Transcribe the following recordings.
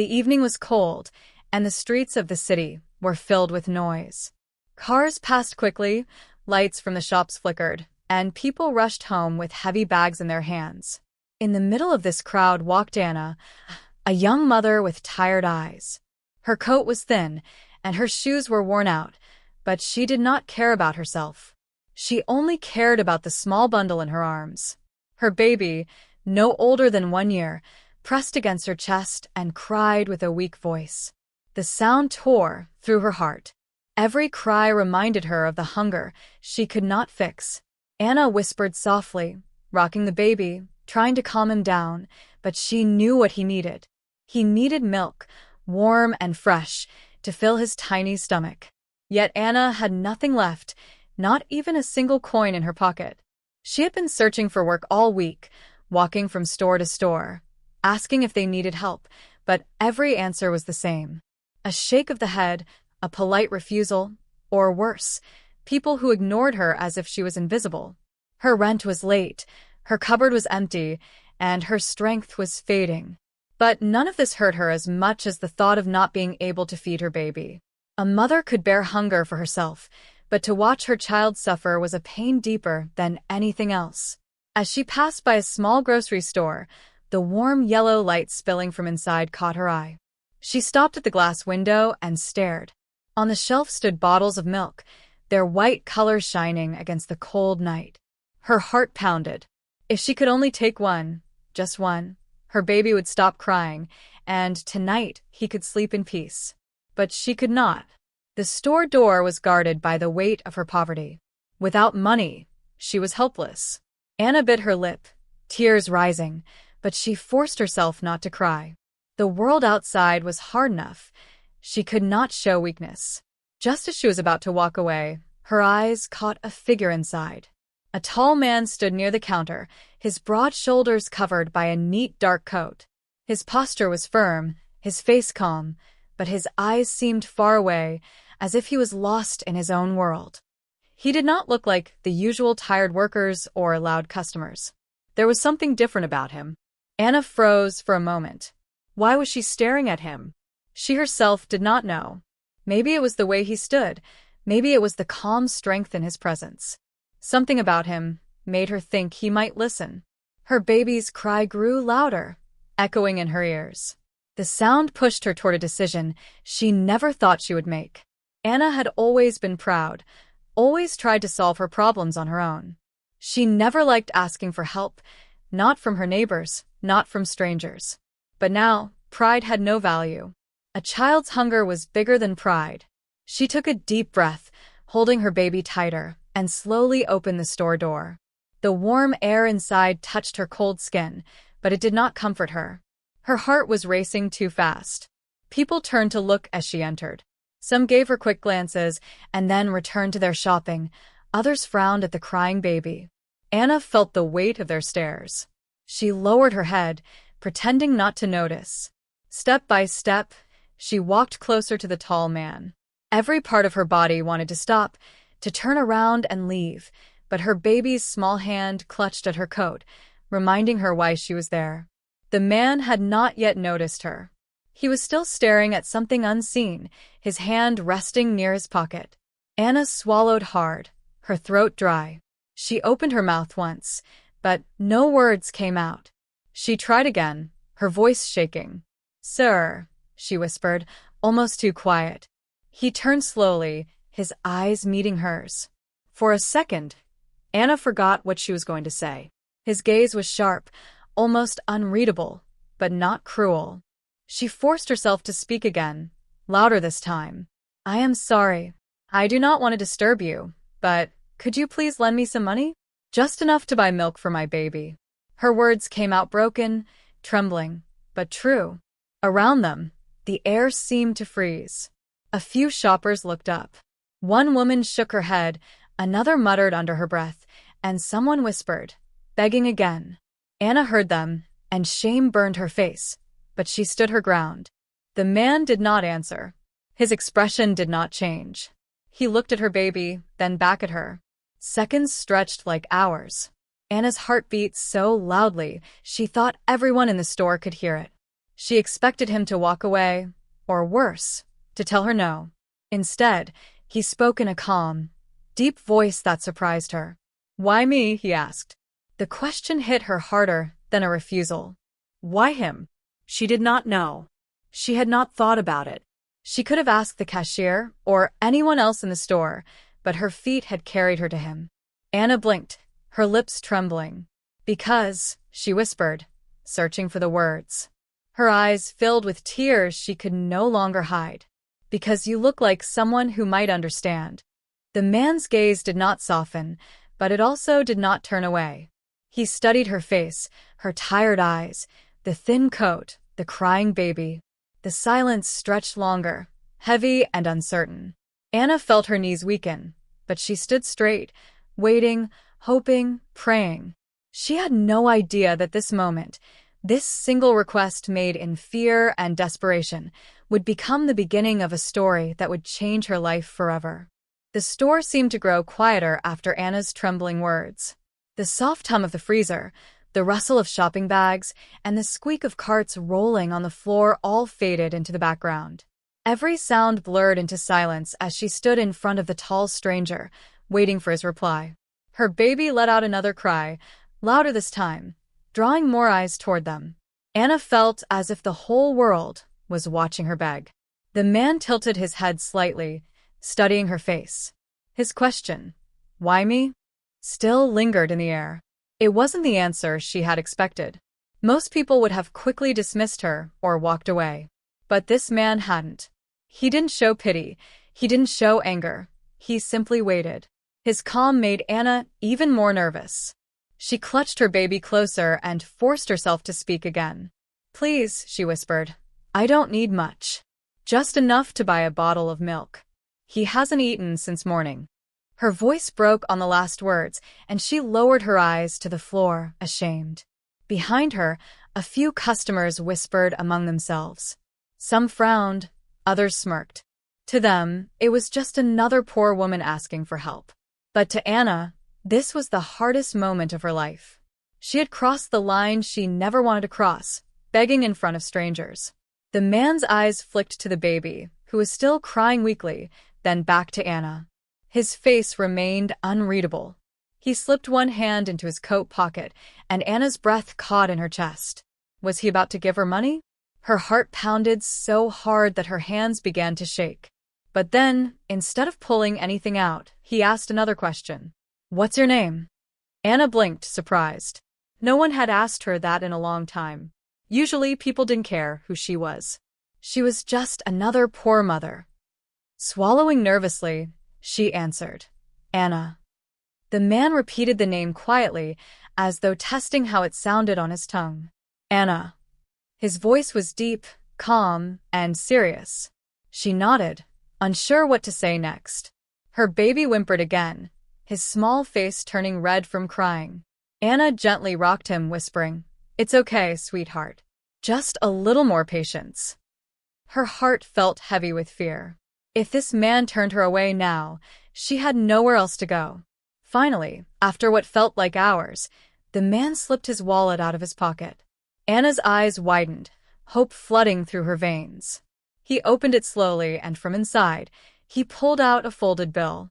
The evening was cold, and the streets of the city were filled with noise. Cars passed quickly, lights from the shops flickered, and people rushed home with heavy bags in their hands. In the middle of this crowd walked Anna, a young mother with tired eyes. Her coat was thin, and her shoes were worn out, but she did not care about herself. She only cared about the small bundle in her arms. Her baby, no older than 1 year, pressed against her chest and cried with a weak voice. The sound tore through her heart. Every cry reminded her of the hunger she could not fix. Anna whispered softly, rocking the baby, trying to calm him down, but she knew what he needed. He needed milk, warm and fresh, to fill his tiny stomach. Yet Anna had nothing left, not even a single coin in her pocket. She had been searching for work all week, walking from store to store, asking if they needed help, but every answer was the same. A shake of the head, a polite refusal, or worse, people who ignored her as if she was invisible. Her rent was late, her cupboard was empty, and her strength was fading. But none of this hurt her as much as the thought of not being able to feed her baby. A mother could bear hunger for herself, but to watch her child suffer was a pain deeper than anything else. As she passed by a small grocery store, the warm yellow light spilling from inside caught her eye. She stopped at the glass window and stared. On the shelf stood bottles of milk, their white colors shining against the cold night. Her heart pounded. If she could only take one, just one, her baby would stop crying, and tonight he could sleep in peace. But she could not. The store door was guarded by the weight of her poverty. Without money, she was helpless. Anna bit her lip, tears rising, but she forced herself not to cry. The world outside was hard enough. She could not show weakness. Just as she was about to walk away, her eyes caught a figure inside. A tall man stood near the counter, his broad shoulders covered by a neat dark coat. His posture was firm, his face calm, but his eyes seemed far away, as if he was lost in his own world. He did not look like the usual tired workers or loud customers. There was something different about him. Anna froze for a moment. Why was she staring at him? She herself did not know. Maybe it was the way he stood. Maybe it was the calm strength in his presence. Something about him made her think he might listen. Her baby's cry grew louder, echoing in her ears. The sound pushed her toward a decision she never thought she would make. Anna had always been proud, always tried to solve her problems on her own. She never liked asking for help, not from her neighbors, not from strangers. But now, pride had no value. A child's hunger was bigger than pride. She took a deep breath, holding her baby tighter, and slowly opened the store door. The warm air inside touched her cold skin, but it did not comfort her. Her heart was racing too fast. People turned to look as she entered. Some gave her quick glances and then returned to their shopping. Others frowned at the crying baby. Anna felt the weight of their stares. She lowered her head, pretending not to notice. Step by step, she walked closer to the tall man. Every part of her body wanted to stop, to turn around and leave, but her baby's small hand clutched at her coat, reminding her why she was there. The man had not yet noticed her. He was still staring at something unseen, his hand resting near his pocket. Anna swallowed hard, her throat dry. She opened her mouth once, but no words came out. She tried again, her voice shaking. "Sir," she whispered, almost too quiet. He turned slowly, his eyes meeting hers. For a second, Anna forgot what she was going to say. His gaze was sharp, almost unreadable, but not cruel. She forced herself to speak again, louder this time. "I am sorry. I do not want to disturb you, but could you please lend me some money? Just enough to buy milk for my baby." Her words came out broken, trembling, but true. Around them, the air seemed to freeze. A few shoppers looked up. One woman shook her head, another muttered under her breath, and someone whispered, begging again. Anna heard them, and shame burned her face, but she stood her ground. The man did not answer. His expression did not change. He looked at her baby, then back at her. Seconds stretched like hours. Anna's heart beat so loudly she thought everyone in the store could hear it. She expected him to walk away, or worse, to tell her no. Instead, he spoke in a calm, deep voice that surprised her. "Why me?" he asked. The question hit her harder than a refusal. Why him? She did not know. She had not thought about it. She could have asked the cashier or anyone else in the store, but her feet had carried her to him. Anna blinked, her lips trembling. "Because," she whispered, searching for the words. Her eyes filled with tears she could no longer hide. "Because you look like someone who might understand." The man's gaze did not soften, but it also did not turn away. He studied her face, her tired eyes, the thin coat, the crying baby. The silence stretched longer, heavy and uncertain. Anna felt her knees weaken, but she stood straight, waiting, hoping, praying. She had no idea that this moment, this single request made in fear and desperation, would become the beginning of a story that would change her life forever. The store seemed to grow quieter after Anna's trembling words. The soft hum of the freezer, the rustle of shopping bags, and the squeak of carts rolling on the floor all faded into the background. Every sound blurred into silence as she stood in front of the tall stranger, waiting for his reply. Her baby let out another cry, louder this time, drawing more eyes toward them. Anna felt as if the whole world was watching her beg. The man tilted his head slightly, studying her face. His question, "Why me?" still lingered in the air. It wasn't the answer she had expected. Most people would have quickly dismissed her or walked away. But this man hadn't. He didn't show pity. He didn't show anger. He simply waited. His calm made Anna even more nervous. She clutched her baby closer and forced herself to speak again. "Please," she whispered. "I don't need much. Just enough to buy a bottle of milk. He hasn't eaten since morning." Her voice broke on the last words, and she lowered her eyes to the floor, ashamed. Behind her, a few customers whispered among themselves. Some frowned, others smirked. To them, it was just another poor woman asking for help. But to Anna, this was the hardest moment of her life. She had crossed the line she never wanted to cross, begging in front of strangers. The man's eyes flicked to the baby, who was still crying weakly, then back to Anna. His face remained unreadable. He slipped one hand into his coat pocket, and Anna's breath caught in her chest. Was he about to give her money? Her heart pounded so hard that her hands began to shake. But then, instead of pulling anything out, he asked another question. "What's your name?" Anna blinked, surprised. No one had asked her that in a long time. Usually, people didn't care who she was. She was just another poor mother. Swallowing nervously, she answered, "Anna." The man repeated the name quietly, as though testing how it sounded on his tongue. "Anna." His voice was deep, calm, and serious. She nodded, unsure what to say next. Her baby whimpered again, his small face turning red from crying. Anna gently rocked him, whispering, "It's okay, sweetheart. Just a little more patience." Her heart felt heavy with fear. If this man turned her away now, she had nowhere else to go. Finally, after what felt like hours, the man slipped his wallet out of his pocket. Anna's eyes widened, hope flooding through her veins. He opened it slowly, and from inside, he pulled out a folded bill.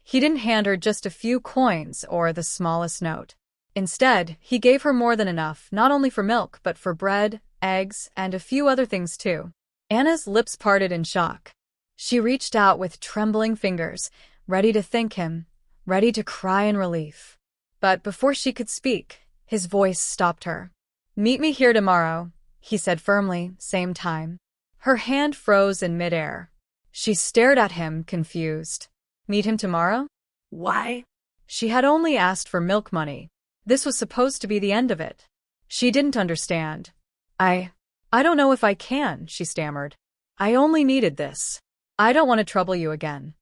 He didn't hand her just a few coins or the smallest note. Instead, he gave her more than enough, not only for milk, but for bread, eggs, and a few other things too. Anna's lips parted in shock. She reached out with trembling fingers, ready to thank him, ready to cry in relief. But before she could speak, his voice stopped her. "Meet me here tomorrow," he said firmly, same time. Her hand froze in midair. She stared at him, confused. Meet him tomorrow? Why? She had only asked for milk money. This was supposed to be the end of it. She didn't understand. I don't know if I can," she stammered. "I only needed this. I don't want to trouble you again."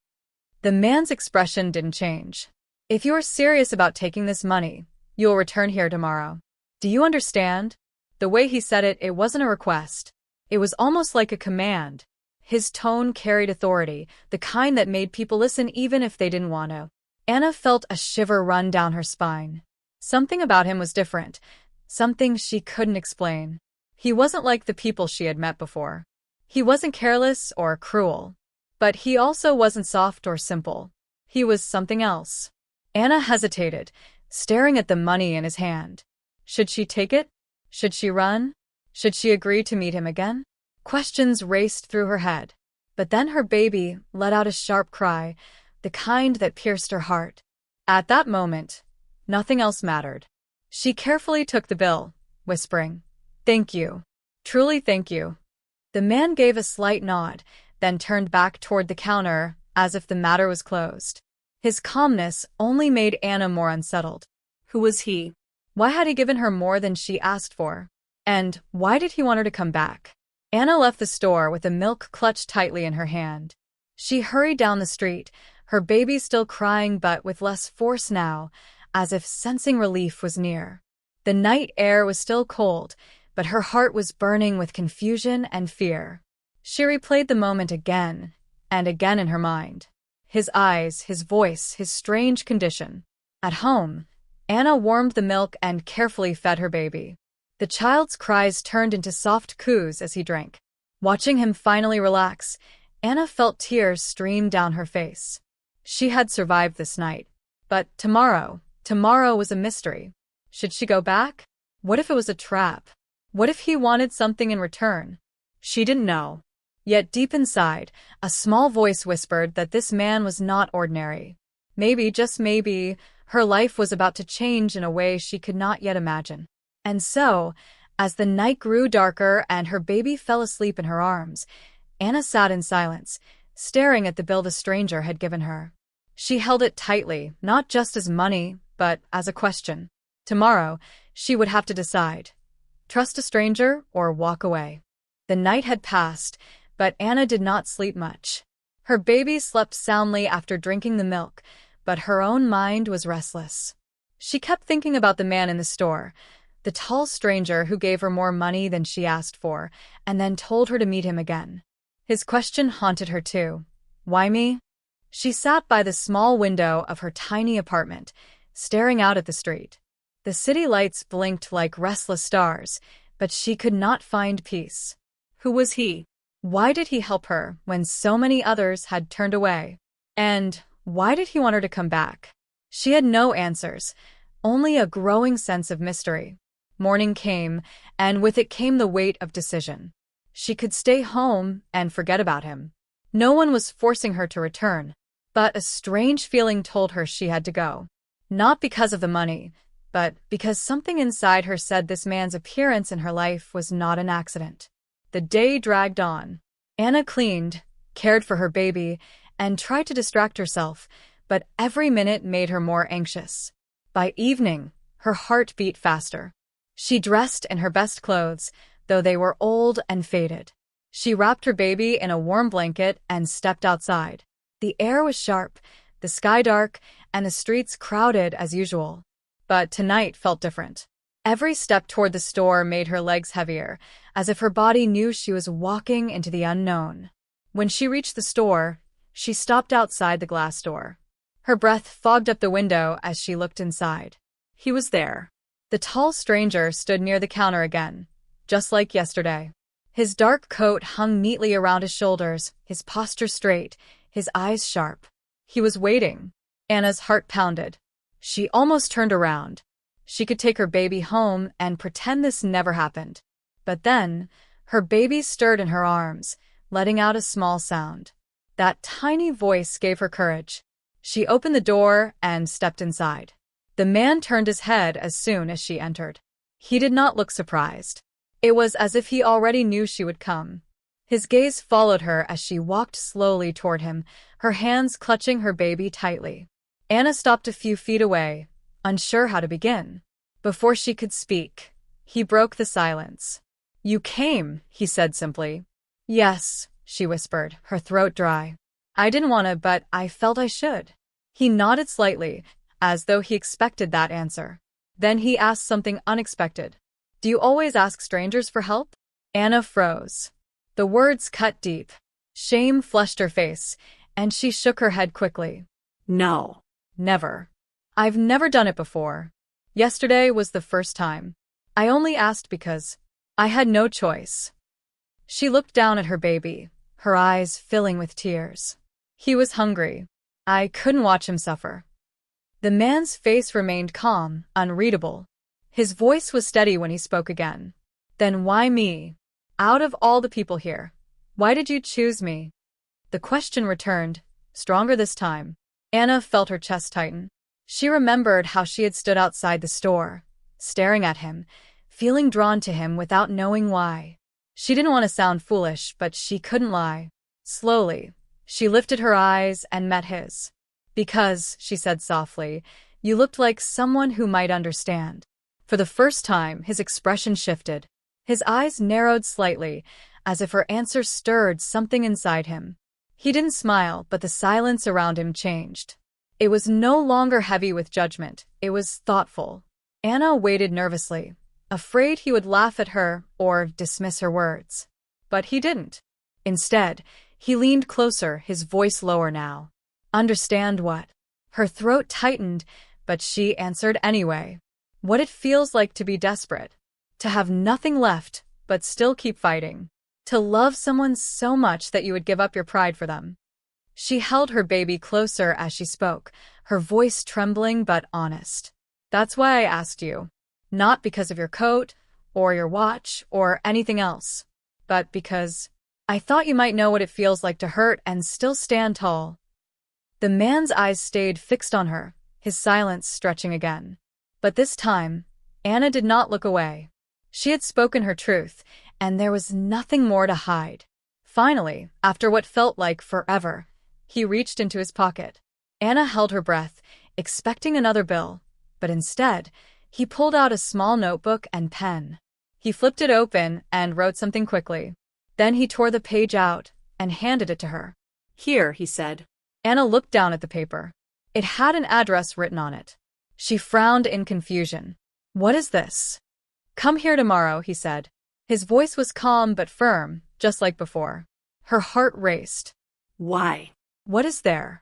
The man's expression didn't change. "If you are serious about taking this money, you will return here tomorrow. Do you understand?" The way he said it, it wasn't a request. It was almost like a command. His tone carried authority, the kind that made people listen even if they didn't want to. Anna felt a shiver run down her spine. Something about him was different, something she couldn't explain. He wasn't like the people she had met before. He wasn't careless or cruel. But he also wasn't soft or simple. He was something else. Anna hesitated, staring at the money in his hand. Should she take it? Should she run? Should she agree to meet him again? Questions raced through her head. But then her baby let out a sharp cry, the kind that pierced her heart. At that moment, nothing else mattered. She carefully took the bill, whispering, "Thank you. Truly thank you." The man gave a slight nod, then turned back toward the counter as if the matter was closed. His calmness only made Anna more unsettled. Who was he? Why had he given her more than she asked for? And why did he want her to come back? Anna left the store with the milk clutched tightly in her hand. She hurried down the street, her baby still crying but with less force now, as if sensing relief was near. The night air was still cold, but her heart was burning with confusion and fear. She replayed the moment again and again in her mind. His eyes, his voice, his strange condition. At home, Anna warmed the milk and carefully fed her baby. The child's cries turned into soft coos as he drank. Watching him finally relax, Anna felt tears stream down her face. She had survived this night. But tomorrow was a mystery. Should she go back? What if it was a trap? What if he wanted something in return? She didn't know. Yet deep inside, a small voice whispered that this man was not ordinary. Maybe, just maybe, her life was about to change in a way she could not yet imagine. And so, as the night grew darker and her baby fell asleep in her arms, Anna sat in silence, staring at the bill the stranger had given her. She held it tightly, not just as money, but as a question. Tomorrow, she would have to decide. Trust a stranger or walk away. The night had passed, but Anna did not sleep much. Her baby slept soundly after drinking the milk, but her own mind was restless. She kept thinking about the man in the store, the tall stranger who gave her more money than she asked for, and then told her to meet him again. His question haunted her too. Why me? She sat by the small window of her tiny apartment, staring out at the street. The city lights blinked like restless stars, but she could not find peace. Who was he? Why did he help her when so many others had turned away? And why did he want her to come back? She had no answers, only a growing sense of mystery. Morning came, and with it came the weight of decision. She could stay home and forget about him. No one was forcing her to return, but a strange feeling told her she had to go. Not because of the money, but because something inside her said this man's appearance in her life was not an accident. The day dragged on. Anna cleaned, cared for her baby, and tried to distract herself, but every minute made her more anxious. By evening, her heart beat faster. She dressed in her best clothes, though they were old and faded. She wrapped her baby in a warm blanket and stepped outside. The air was sharp, the sky dark, and the streets crowded as usual. But tonight felt different. Every step toward the store made her legs heavier, as if her body knew she was walking into the unknown. When she reached the store, she stopped outside the glass door. Her breath fogged up the window as she looked inside. He was there. The tall stranger stood near the counter again, just like yesterday. His dark coat hung neatly around his shoulders, his posture straight, his eyes sharp. He was waiting. Anna's heart pounded. She almost turned around. She could take her baby home and pretend this never happened. But then, her baby stirred in her arms, letting out a small sound. That tiny voice gave her courage. She opened the door and stepped inside. The man turned his head as soon as she entered. He did not look surprised. It was as if he already knew she would come. His gaze followed her as she walked slowly toward him, her hands clutching her baby tightly. Anna stopped a few feet away, unsure how to begin. Before she could speak, he broke the silence. "You came," he said simply. "Yes," she whispered, her throat dry. "I didn't want to, but I felt I should." He nodded slightly, as though he expected that answer. Then he asked something unexpected. "Do you always ask strangers for help?" Anna froze. The words cut deep. Shame flushed her face, and she shook her head quickly. "No, never. I've never done it before. Yesterday was the first time. I only asked because I had no choice. She looked down at her baby, her eyes filling with tears. He was hungry. I couldn't watch him suffer. The man's face remained calm, unreadable. His voice was steady when he spoke again. Then why me? Out of all the people here, why did you choose me? The question returned, stronger this time. Anna felt her chest tighten. She remembered how she had stood outside the store, staring at him, feeling drawn to him without knowing why. She didn't want to sound foolish, but she couldn't lie. Slowly, she lifted her eyes and met his. Because, she said softly, you looked like someone who might understand. For the first time, his expression shifted. His eyes narrowed slightly, as if her answer stirred something inside him. He didn't smile, but the silence around him changed. It was no longer heavy with judgment. It was thoughtful. Anna waited nervously, afraid he would laugh at her or dismiss her words. But he didn't. Instead, he leaned closer, his voice lower now. Understand what? Her throat tightened, but she answered anyway. What it feels like to be desperate. To have nothing left, but still keep fighting. To love someone so much that you would give up your pride for them. She held her baby closer as she spoke, her voice trembling but honest. That's why I asked you. Not because of your coat, or your watch, or anything else. But because I thought you might know what it feels like to hurt and still stand tall. The man's eyes stayed fixed on her, his silence stretching again. But this time, Anna did not look away. She had spoken her truth, and there was nothing more to hide. Finally, after what felt like forever, he reached into his pocket. Anna held her breath, expecting another bill, but instead, he pulled out a small notebook and pen. He flipped it open and wrote something quickly. Then he tore the page out and handed it to her. Here, he said. Anna looked down at the paper. It had an address written on it. She frowned in confusion. What is this? Come here tomorrow, he said. His voice was calm but firm, just like before. Her heart raced. Why? What is there?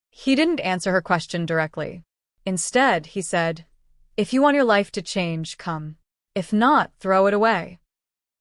He didn't answer her question directly. Instead, he said, if you want your life to change, come. If not, throw it away.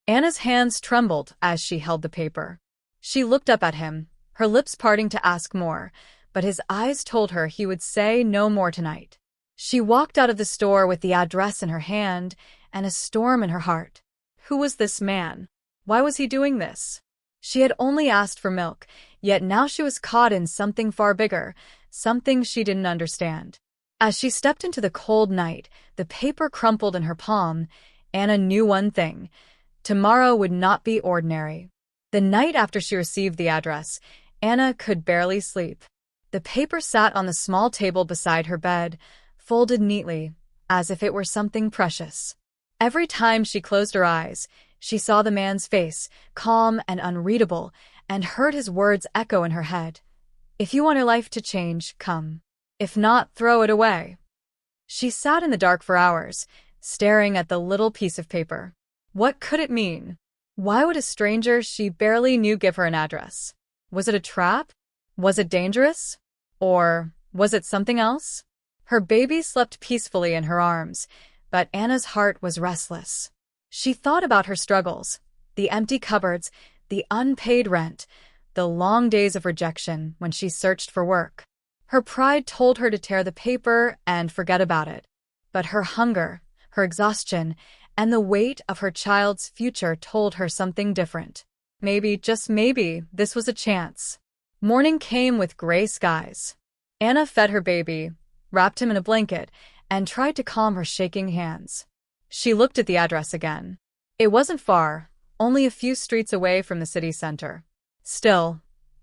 Anna's hands trembled as she held the paper. She looked up at him, her lips parting to ask more, but his eyes told her he would say no more tonight. She walked out of the store with the address in her hand and a storm in her heart. Who was this man? Why was he doing this? She had only asked for milk, yet now she was caught in something far bigger, something she didn't understand. As she stepped into the cold night, the paper crumpled in her palm, Anna knew one thing. Tomorrow would not be ordinary. The night after she received the address, Anna could barely sleep. The paper sat on the small table beside her bed, folded neatly, as if it were something precious. Every time she closed her eyes, she saw the man's face, calm and unreadable, and heard his words echo in her head. If you want your life to change, come. If not, throw it away. She sat in the dark for hours, staring at the little piece of paper. What could it mean? Why would a stranger she barely knew give her an address? Was it a trap? Was it dangerous? Or was it something else? Her baby slept peacefully in her arms, but Anna's heart was restless. She thought about her struggles, the empty cupboards, the unpaid rent, the long days of rejection when she searched for work. Her pride told her to tear the paper and forget about it. But her hunger, her exhaustion, and the weight of her child's future told her something different. Maybe, just maybe, this was a chance. Morning came with gray skies. Anna fed her baby, wrapped him in a blanket, and tried to calm her shaking hands. She looked at the address again. It wasn't far, only a few streets away from the city center. Still,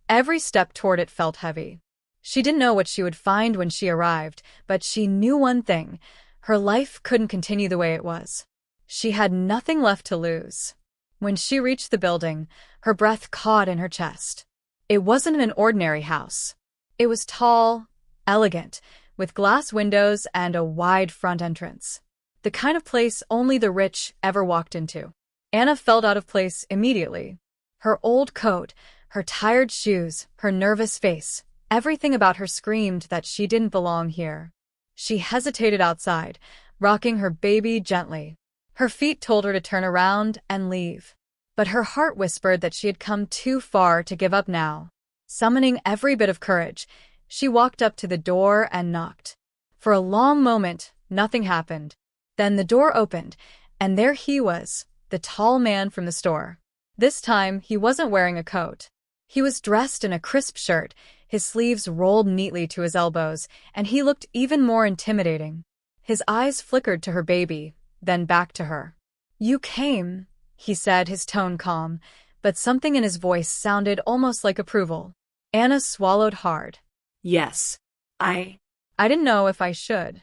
every step toward it felt heavy. She didn't know what she would find when she arrived, but she knew one thing. Her life couldn't continue the way it was. She had nothing left to lose. When she reached the building, her breath caught in her chest. It wasn't an ordinary house. It was tall, elegant, with glass windows and a wide front entrance. The kind of place only the rich ever walked into. Anna felt out of place immediately. Her old coat, her tired shoes, her nervous face, everything about her screamed that she didn't belong here. She hesitated outside, rocking her baby gently. Her feet told her to turn around and leave. But her heart whispered that she had come too far to give up now. Summoning every bit of courage, she walked up to the door and knocked. For a long moment, nothing happened. Then the door opened, and there he was, the tall man from the store. This time, he wasn't wearing a coat. He was dressed in a crisp shirt, his sleeves rolled neatly to his elbows, and he looked even more intimidating. His eyes flickered to her baby, then back to her. "You came," he said, his tone calm, but something in his voice sounded almost like approval. Anna swallowed hard. "Yes, I didn't know if I should,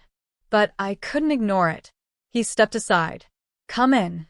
but I couldn't ignore it." He stepped aside. "Come in."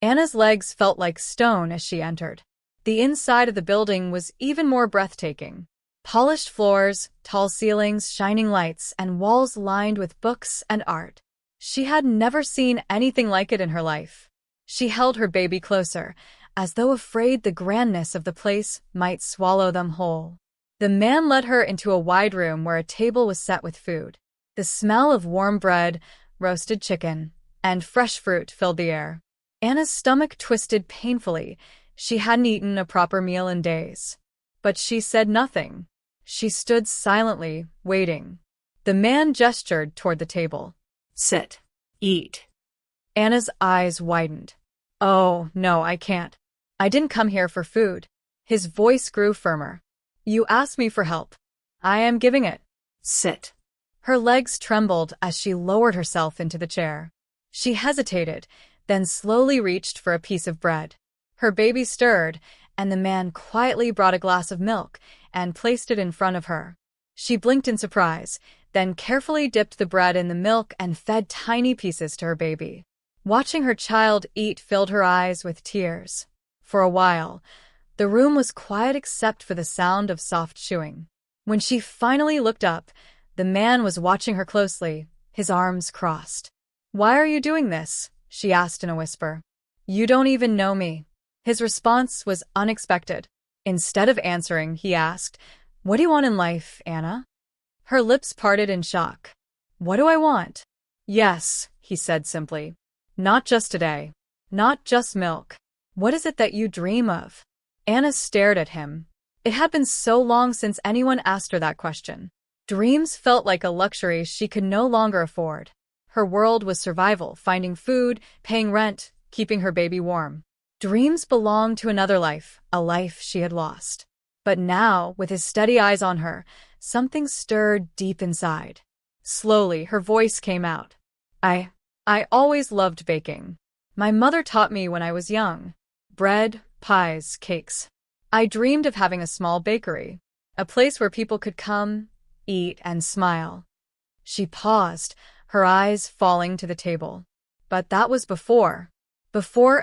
Anna's legs felt like stone as she entered. The inside of the building was even more breathtaking. Polished floors, tall ceilings, shining lights, and walls lined with books and art. She had never seen anything like it in her life. She held her baby closer, as though afraid the grandness of the place might swallow them whole. The man led her into a wide room where a table was set with food. The smell of warm bread, roasted chicken, and fresh fruit filled the air. Anna's stomach twisted painfully. She hadn't eaten a proper meal in days. But she said nothing. She stood silently, waiting. The man gestured toward the table. "Sit. Eat." Anna's eyes widened. "Oh, no, I can't. I didn't come here for food." His voice grew firmer. "You asked me for help. I am giving it." "Sit." Her legs trembled as she lowered herself into the chair. She hesitated, then slowly reached for a piece of bread. Her baby stirred, and the man quietly brought a glass of milk and placed it in front of her. She blinked in surprise, then carefully dipped the bread in the milk and fed tiny pieces to her baby. Watching her child eat filled her eyes with tears. For a while, the room was quiet except for the sound of soft chewing. When she finally looked up, the man was watching her closely, his arms crossed. "Why are you doing this?" she asked in a whisper. "You don't even know me." His response was unexpected. Instead of answering, he asked, "What do you want in life, Anna?" Her lips parted in shock. "What do I want?" "Yes," he said simply. "Not just today. Not just milk. What is it that you dream of?" Anna stared at him. It had been so long since anyone asked her that question. Dreams felt like a luxury she could no longer afford. Her world was survival, finding food, paying rent, keeping her baby warm. Dreams belonged to another life, a life she had lost. But now, with his steady eyes on her, something stirred deep inside. Slowly, her voice came out. I always loved baking. My mother taught me when I was young. Bread, pies, cakes. I dreamed of having a small bakery, a place where people could come, eat, and smile." She paused, her eyes falling to the table. But that was before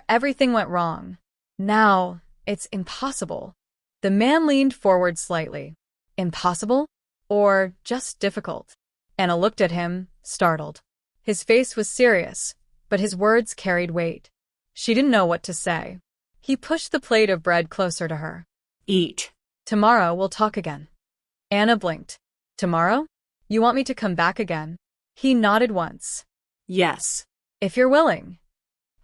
everything went wrong. Now, it's impossible. The man leaned forward slightly. Impossible? Or just difficult? Anna looked at him, startled. His face was serious, but his words carried weight. She didn't know what to say. He pushed the plate of bread closer to her. "Eat." "Tomorrow we'll talk again." Anna blinked. "Tomorrow? You want me to come back again?" He nodded once. "Yes." "If you're willing."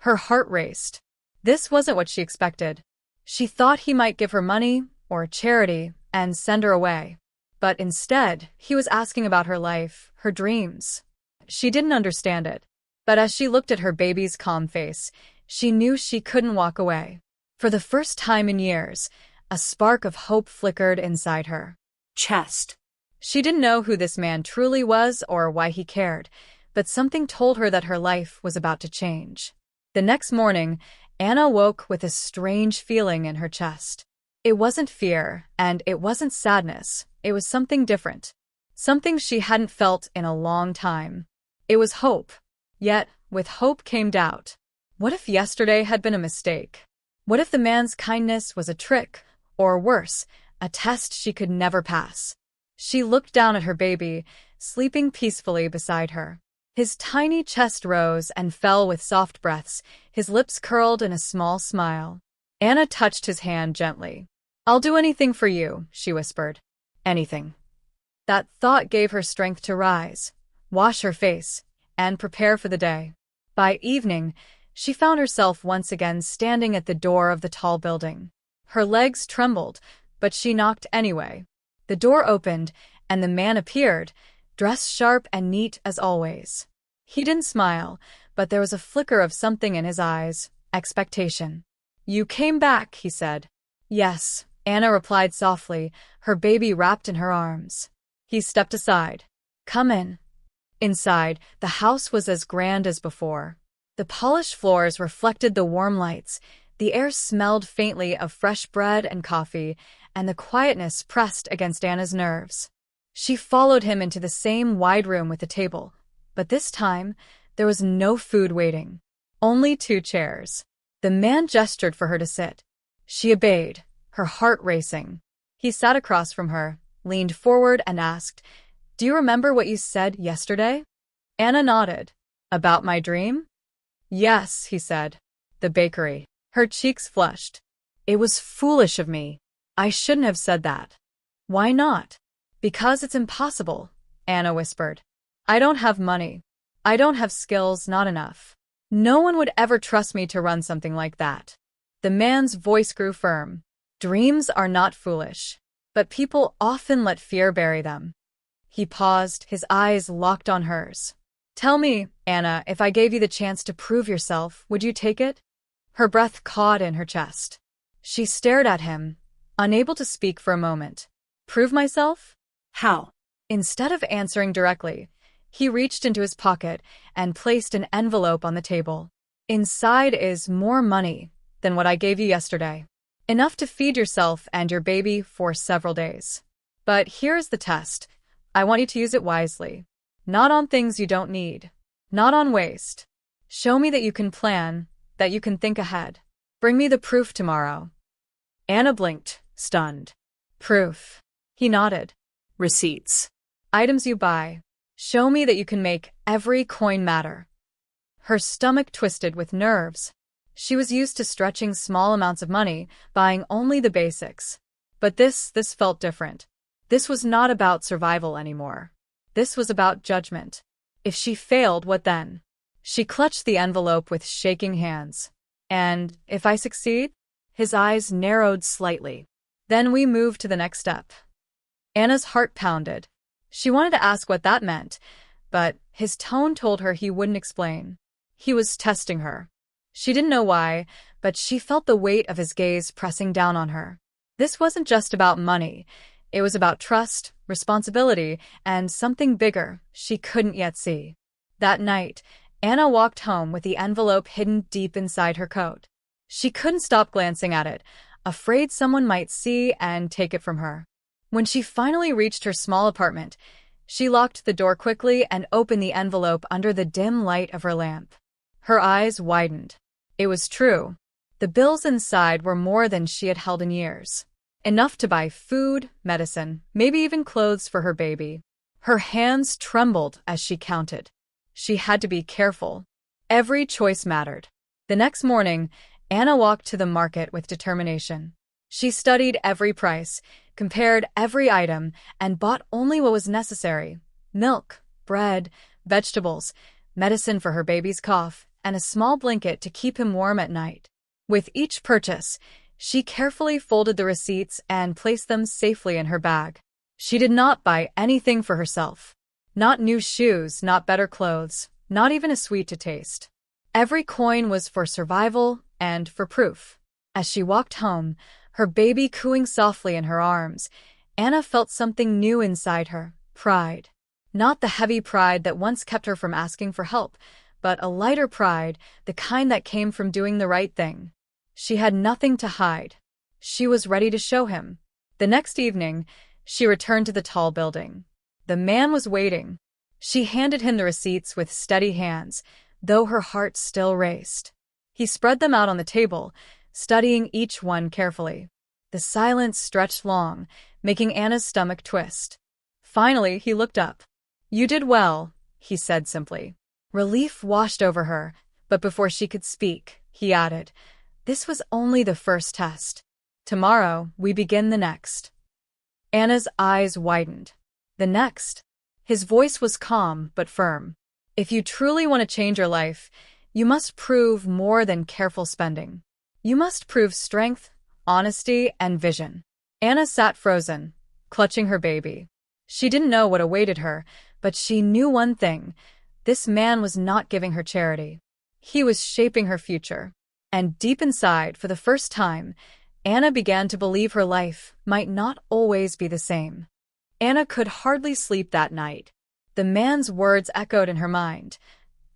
Her heart raced. This wasn't what she expected. She thought he might give her money or charity and send her away. But instead, he was asking about her life, her dreams. She didn't understand it. But as she looked at her baby's calm face, she knew she couldn't walk away. For the first time in years, a spark of hope flickered inside her. "Chest." She didn't know who this man truly was or why he cared, but something told her that her life was about to change. The next morning, Anna woke with a strange feeling in her chest. It wasn't fear, and it wasn't sadness. It was something different. Something she hadn't felt in a long time. It was hope. Yet, with hope came doubt. What if yesterday had been a mistake? What if the man's kindness was a trick, or worse, a test she could never pass? She looked down at her baby, sleeping peacefully beside her. His tiny chest rose and fell with soft breaths, his lips curled in a small smile. Anna touched his hand gently. "I'll do anything for you," she whispered. "Anything." That thought gave her strength to rise, wash her face, and prepare for the day. By evening, She found herself once again standing at the door of the tall building. Her legs trembled, but she knocked anyway. The door opened, and the man appeared, dressed sharp and neat as always. He didn't smile, but there was a flicker of something in his eyes, expectation. "You came back," he said. "Yes," Anna replied softly, her baby wrapped in her arms. He stepped aside. "Come in." Inside, the house was as grand as before. The polished floors reflected the warm lights, the air smelled faintly of fresh bread and coffee, and the quietness pressed against Anna's nerves. She followed him into the same wide room with a table, but this time there was no food waiting. Only 2 chairs. The man gestured for her to sit. She obeyed, her heart racing. He sat across from her, leaned forward and asked, "Do you remember what you said yesterday?" Anna nodded. "About my dream?" "Yes," he said. "The bakery." Her cheeks flushed. "It was foolish of me. I shouldn't have said that." "Why not?" "Because it's impossible," Anna whispered. "I don't have money. I don't have skills, not enough. No one would ever trust me to run something like that." The man's voice grew firm. "Dreams are not foolish, but people often let fear bury them." He paused, his eyes locked on hers. "Tell me, Anna, if I gave you the chance to prove yourself, would you take it?" Her breath caught in her chest. She stared at him, unable to speak for a moment. "Prove myself?" How? Instead of answering directly, he reached into his pocket and placed an envelope on the table. "Inside is more money than what I gave you yesterday. Enough to feed yourself and your baby for several days. But here's the test. I want you to use it wisely. Not on things you don't need. Not on waste. Show me that you can plan, that you can think ahead. Bring me the proof tomorrow." Anna blinked, stunned. "Proof?" He nodded. Receipts. "Items you buy. Show me that you can make every coin matter." Her stomach twisted with nerves. She was used to stretching small amounts of money, buying only the basics. But this felt different. This was not about survival anymore. This was about judgment. If she failed, what then? She clutched the envelope with shaking hands. "And if I succeed?" His eyes narrowed slightly. "Then we move to the next step." Anna's heart pounded. She wanted to ask what that meant, but his tone told her he wouldn't explain. He was testing her. She didn't know why, but she felt the weight of his gaze pressing down on her. This wasn't just about money. It was about trust, responsibility, and something bigger she couldn't yet see. That night, Anna walked home with the envelope hidden deep inside her coat. She couldn't stop glancing at it, afraid someone might see and take it from her. When she finally reached her small apartment, she locked the door quickly and opened the envelope under the dim light of her lamp. Her eyes widened. It was true. The bills inside were more than she had held in years. Enough to buy food, medicine, maybe even clothes for her baby. Her hands trembled as she counted. She had to be careful. Every choice mattered. The next morning, Anna walked to the market with determination. She studied every price, compared every item, and bought only what was necessary: milk, bread, vegetables, medicine for her baby's cough, and a small blanket to keep him warm at night. With each purchase, she carefully folded the receipts and placed them safely in her bag. She did not buy anything for herself. Not new shoes, not better clothes, not even a sweet to taste. Every coin was for survival and for proof. As she walked home, her baby cooing softly in her arms, Anna felt something new inside her: pride. Not the heavy pride that once kept her from asking for help, but a lighter pride, the kind that came from doing the right thing. She had nothing to hide. She was ready to show him. The next evening, she returned to the tall building. The man was waiting. She handed him the receipts with steady hands, though her heart still raced. He spread them out on the table, studying each one carefully. The silence stretched long, making Anna's stomach twist. Finally, he looked up. "You did well," he said simply. Relief washed over her, but before she could speak, he added, "This was only the first test. Tomorrow, we begin the next." Anna's eyes widened. "The next?" His voice was calm but firm. "If you truly want to change your life, You must prove more than careful spending. You must prove strength, honesty, and vision. Anna sat frozen, clutching her baby. She didn't know what awaited her, but she knew one thing. This man was not giving her charity. He was shaping her future. And deep inside, for the first time, Anna began to believe her life might not always be the same. Anna could hardly sleep that night. The man's words echoed in her mind.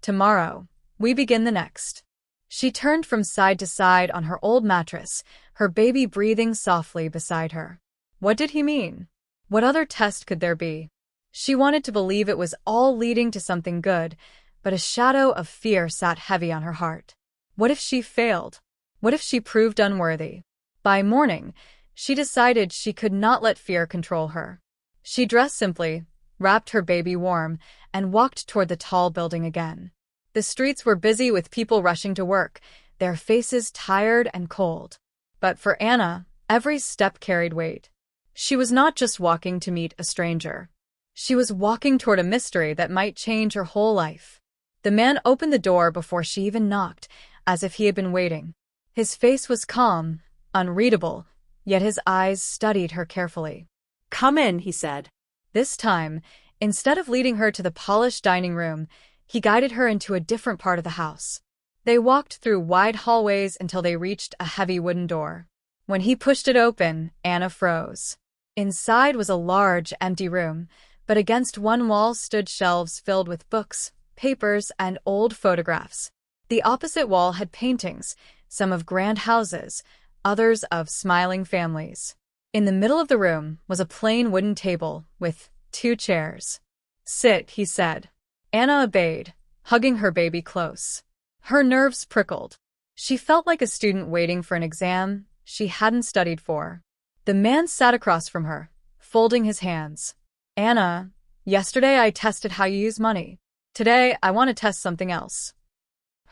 Tomorrow, we begin the next. She turned from side to side on her old mattress, her baby breathing softly beside her. What did he mean? What other test could there be? She wanted to believe it was all leading to something good, but a shadow of fear sat heavy on her heart. What if she failed? What if she proved unworthy? By morning, she decided she could not let fear control her. She dressed simply, wrapped her baby warm, and walked toward the tall building again. The streets were busy with people rushing to work, their faces tired and cold. But for Anna, every step carried weight. She was not just walking to meet a stranger. She was walking toward a mystery that might change her whole life. The man opened the door before she even knocked, as if he had been waiting. His face was calm, unreadable, yet his eyes studied her carefully. Come in, he said. This time, instead of leading her to the polished dining room, he guided her into a different part of the house. They walked through wide hallways until they reached a heavy wooden door. When he pushed it open, Anna froze. Inside was a large, empty room, but against one wall stood shelves filled with books, papers, and old photographs. The opposite wall had paintings, some of grand houses, others of smiling families. In the middle of the room was a plain wooden table with 2 chairs. Sit, he said. Anna obeyed, hugging her baby close. Her nerves prickled. She felt like a student waiting for an exam she hadn't studied for. The man sat across from her, folding his hands. Anna, yesterday I tested how you use money. Today I want to test something else.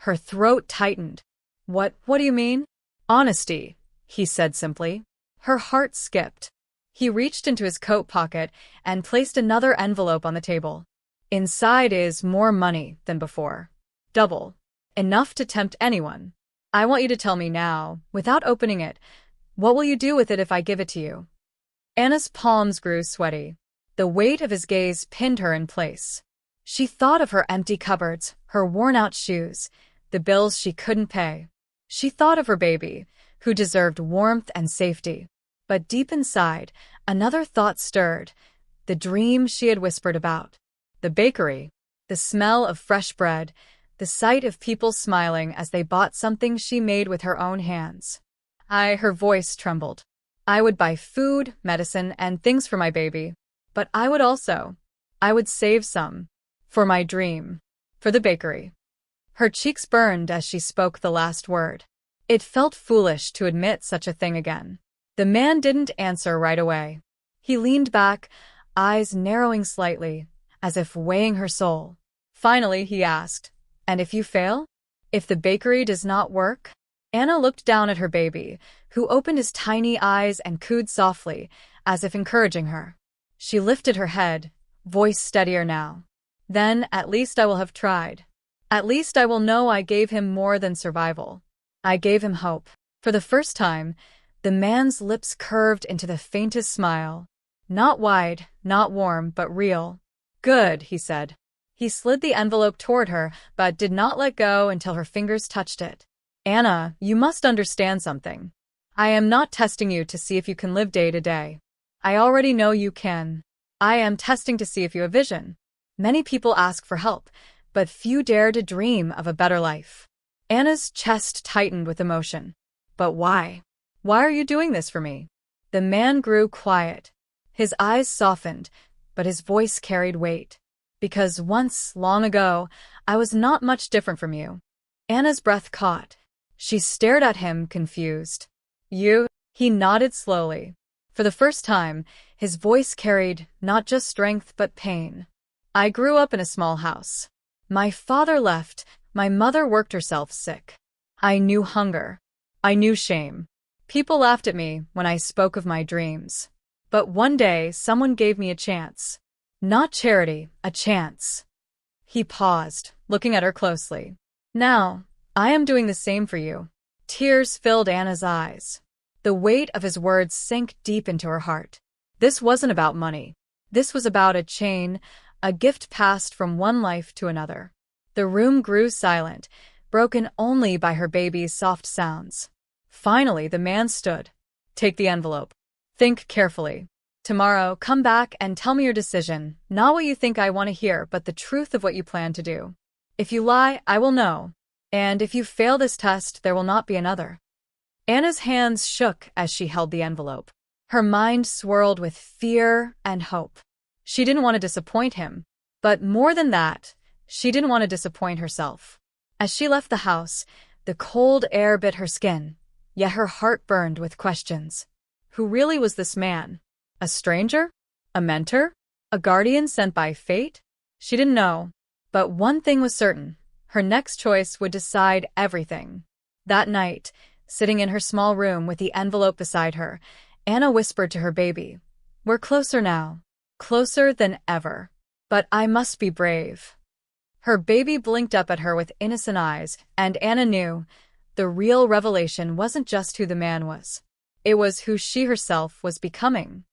Her throat tightened. What do you mean? Honesty, he said simply. Her heart skipped. He reached into his coat pocket and placed another envelope on the table. Inside is more money than before. Double. Enough to tempt anyone. I want you to tell me now, without opening it, what will you do with it if I give it to you? Anna's palms grew sweaty. The weight of his gaze pinned her in place. She thought of her empty cupboards, her worn-out shoes, the bills she couldn't pay. She thought of her baby, who deserved warmth and safety. But deep inside, another thought stirred, the dream she had whispered about. The bakery, the smell of fresh bread, the sight of people smiling as they bought something she made with her own hands. Her voice trembled. I would buy food, medicine, and things for my baby. But I would save some. For my dream. For the bakery. Her cheeks burned as she spoke the last word. It felt foolish to admit such a thing again. The man didn't answer right away. He leaned back, eyes narrowing slightly, as if weighing her soul. Finally, he asked, and if you fail? If the bakery does not work? Anna looked down at her baby, who opened his tiny eyes and cooed softly, as if encouraging her. She lifted her head, voice steadier now. Then, at least I will have tried. At least I will know I gave him more than survival. I gave him hope. For the first time, the man's lips curved into the faintest smile. Not wide, not warm, but real. Good, he said. He slid the envelope toward her, but did not let go until her fingers touched it. Anna, you must understand something. I am not testing you to see if you can live day to day. I already know you can. I am testing to see if you have vision. Many people ask for help, but few dare to dream of a better life. Anna's chest tightened with emotion. But why? Why are you doing this for me? The man grew quiet. His eyes softened, but his voice carried weight. Because once, long ago, I was not much different from you. Anna's breath caught. She stared at him, confused. You? He nodded slowly. For the first time, his voice carried not just strength but pain. I grew up in a small house. My father left, my mother worked herself sick. I knew hunger. I knew shame. People laughed at me when I spoke of my dreams. But one day, someone gave me a chance. Not charity, a chance. He paused, looking at her closely. Now, I am doing the same for you. Tears filled Anna's eyes. The weight of his words sank deep into her heart. This wasn't about money. This was about a chain, a gift passed from one life to another. The room grew silent, broken only by her baby's soft sounds. Finally, the man stood. Take the envelope. Think carefully. Tomorrow, come back and tell me your decision, not what you think I want to hear, but the truth of what you plan to do. If you lie, I will know. And if you fail this test, there will not be another. Anna's hands shook as she held the envelope. Her mind swirled with fear and hope. She didn't want to disappoint him, but more than that, she didn't want to disappoint herself. As she left the house, the cold air bit her skin, yet her heart burned with questions. Who really was this man? A stranger? A mentor? A guardian sent by fate? She didn't know, but one thing was certain. Her next choice would decide everything. That night, sitting in her small room with the envelope beside her, Anna whispered to her baby, "We're closer now. Closer than ever. But I must be brave." Her baby blinked up at her with innocent eyes, and Anna knew the real revelation wasn't just who the man was. It was who she herself was becoming.